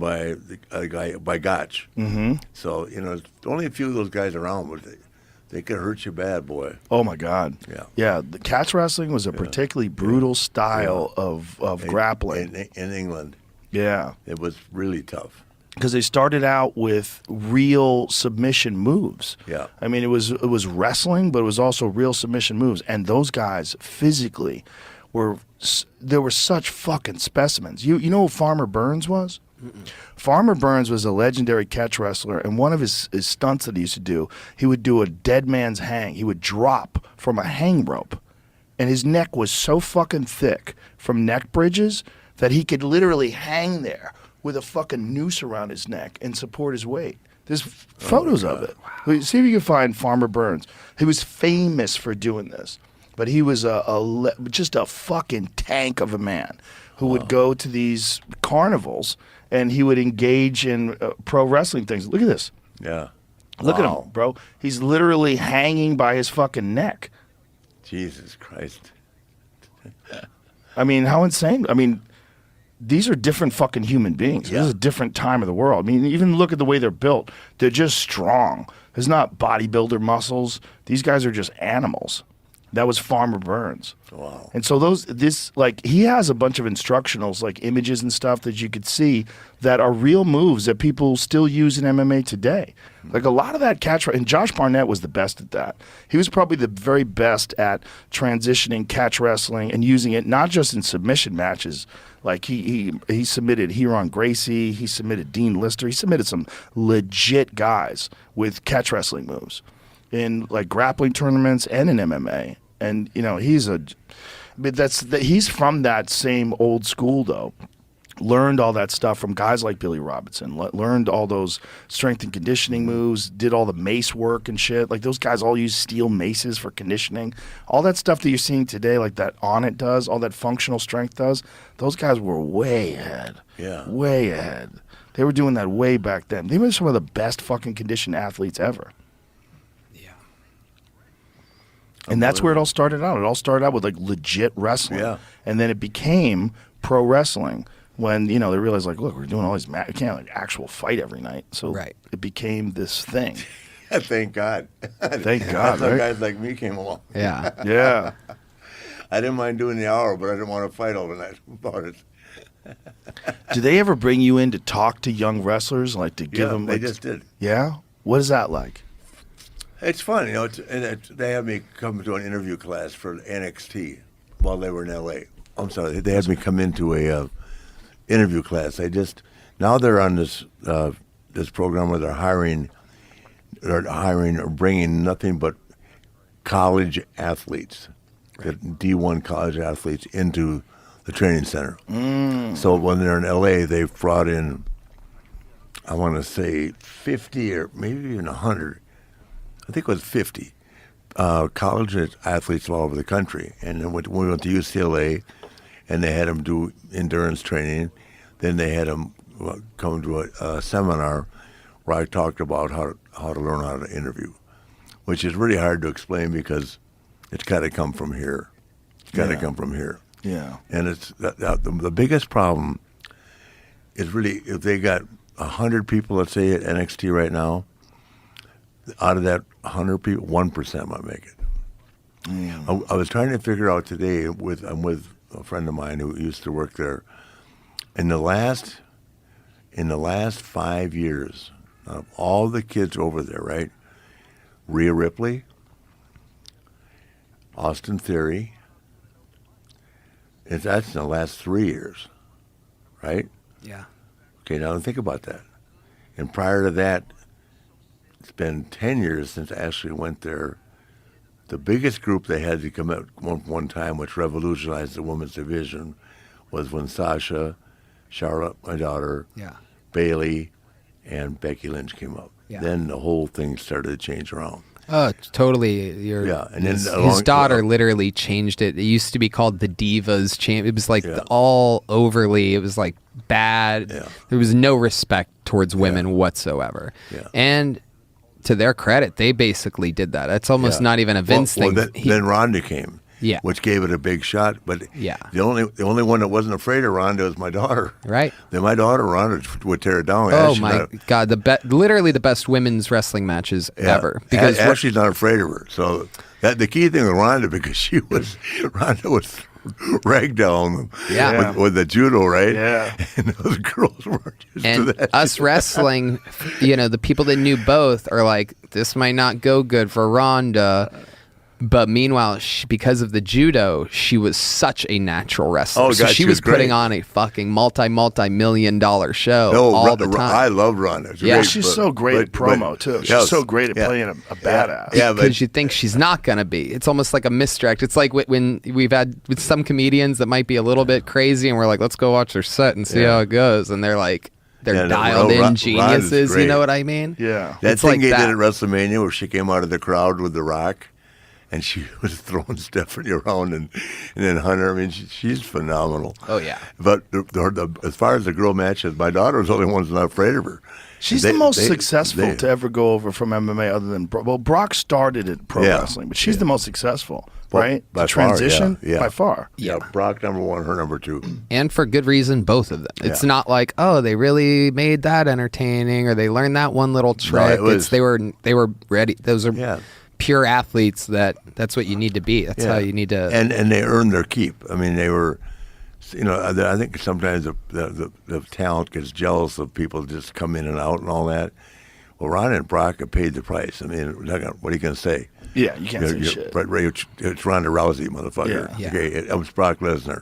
a guy by Gotch. Mm-hmm. So there's only a few of those guys around, but they could hurt you bad, boy. Oh my God. Yeah. The catch wrestling was a particularly brutal style of grappling in England. Yeah, it was really tough. Because they started out with real submission moves. Yeah. I mean, it was wrestling, but it was also real submission moves. And those guys physically were such fucking specimens. You know who Farmer Burns was? Mm-mm. Farmer Burns was a legendary catch wrestler, and one of his stunts that he used to do, he would do a dead man's hang. He would drop from a hang rope, and his neck was so fucking thick from neck bridges that he could literally hang there with a fucking noose around his neck and support his weight. There's photos of it. Wow. See if you can find Farmer Burns. He was famous for doing this, but he was just a fucking tank of a man who would go to these carnivals and he would engage in pro wrestling things. Look at this. Yeah. Look at him, bro. He's literally hanging by his fucking neck. Jesus Christ. I mean, how insane. I mean, these are different fucking human beings. Yeah. This is a different time of the world. I mean, even look at the way they're built. They're just strong. There's not bodybuilder muscles. These guys are just animals. That was Farmer Burns. Wow. And so he has a bunch of instructionals, like images and stuff that you could see that are real moves that people still use in MMA today. Like a lot of that catch, and Josh Barnett was the best at that. He was probably the very best at transitioning catch wrestling and using it not just in submission matches. Like he submitted Huron Gracie, he submitted Dean Lister, he submitted some legit guys with catch wrestling moves in like grappling tournaments and in MMA. And he's from that same old school though. Learned all that stuff from guys like Billy Robinson. Learned all those strength and conditioning moves. Did all the mace work and shit. Like those guys all use steel maces for conditioning. All that stuff that you're seeing today, like that Onnit does, all that functional strength does. Those guys were way ahead. Yeah, way ahead. They were doing that way back then. They were some of the best fucking conditioned athletes ever. And that's where it all started out. It all started out with like legit wrestling. Yeah. And then it became pro wrestling when, they realized like, look, we're doing all these we can't like actual fight every night. So it became this thing. Thank God. Thank God, right? Right? Guys like me came along. Yeah. Yeah. I didn't mind doing the hour, but I didn't want to fight all the night about it. Do they ever bring you in to talk to young wrestlers, like to give them? They just did. Yeah? What is that like? It's fun, they had me come to an interview class for NXT while they were in L.A. I'm sorry, they had me come into a interview class. Now they're on this program where they're hiring or bringing nothing but college athletes, D1 college athletes into the training center. So when they're in L.A., they've brought in, I want to say 50 or maybe even 100. I think it was 50 college athletes all over the country. And then when we went to UCLA, and they had them do endurance training, then they had them come to a seminar where I talked about how to learn how to interview, which is really hard to explain because it's got to come from here. It's got to come from here. Yeah. And it's the biggest problem is really if they got 100 people, let's say, at NXT right now, out of that 100 people, 1% might make it. I was trying to figure out today I'm with a friend of mine who used to work there. In the last 5 years, of all the kids over there, right? Rhea Ripley, Austin Theory. That's in the last 3 years, right? Yeah. Okay, now think about that. And prior to that, it's been 10 years since Ashley went there. The biggest group they had to come at one time, which revolutionized the women's division, was when Sasha, Charlotte, my daughter, Bailey, and Becky Lynch came up. Yeah. Then the whole thing started to change around. Oh, totally. And then his daughter literally changed it. It used to be called the Divas Champ. It was like all overly. It was like bad. Yeah. There was no respect towards women whatsoever. Yeah. And to their credit, they basically did that. It's almost not even a Vince thing. Then Ronda came. Yeah. which gave it a big shot. But Yeah. the only one that wasn't afraid of Ronda was my daughter. Right. Then my daughter Ronda would tear it down. Oh Ashley's my not- God! Literally the best women's wrestling matches yeah. ever. Because Ashley's not afraid of her. So the key thing with Ronda, because Ronda was ragdoll Yeah. with the judo, right? Yeah. And those girls weren't used to and that. us wrestling, the people that knew both are like, this might not go good for Ronda. But meanwhile, because of the judo, she was such a natural wrestler. Oh, so God, she she was was putting great. on a fucking multi-million-dollar show No, all the time. I love Ronda. It's Yeah. great, She's but- so great at promo, too. She's yes, so great at yeah. playing a badass. Yeah, but Because you think she's not going to be. It's almost like a misdirect. It's like when we've had with some comedians that might be a little bit crazy, and we're like, let's go watch their set and see Yeah. how it goes. And they're like, they're Yeah, no, dialed-in Ronda's geniuses. You great. know what I mean? Yeah. that It's thing like they that. did at WrestleMania where she came out of the crowd with The Rock, and she was throwing Stephanie around and then Hunter. I mean, she's phenomenal. Oh, yeah. But as far as the girl matches, my daughter was the only one who's not afraid of her. She's They- the most they- successful they- to ever go over from MMA other than Brock started at pro Yeah. wrestling, but she's Yeah. the most successful, Well, right? by The far, transition yeah. by far. Yeah, Brock number one, her number two. And for good reason, both of them. It's Yeah. not like, oh, they really made that entertaining, or they learned that one little trick. it was- They were ready. Those are Yeah. pure athletes. That's what you need to be. That's how Yeah. you need to. And they earned their keep. I mean, they were, I think sometimes the talent gets jealous of people just come in and out and all that. Well, Ronda and Brock have paid the price. I mean, what are you going to say? Yeah, you can't say shit. It's Ronda Rousey, motherfucker. Yeah. Okay, it was Brock Lesnar.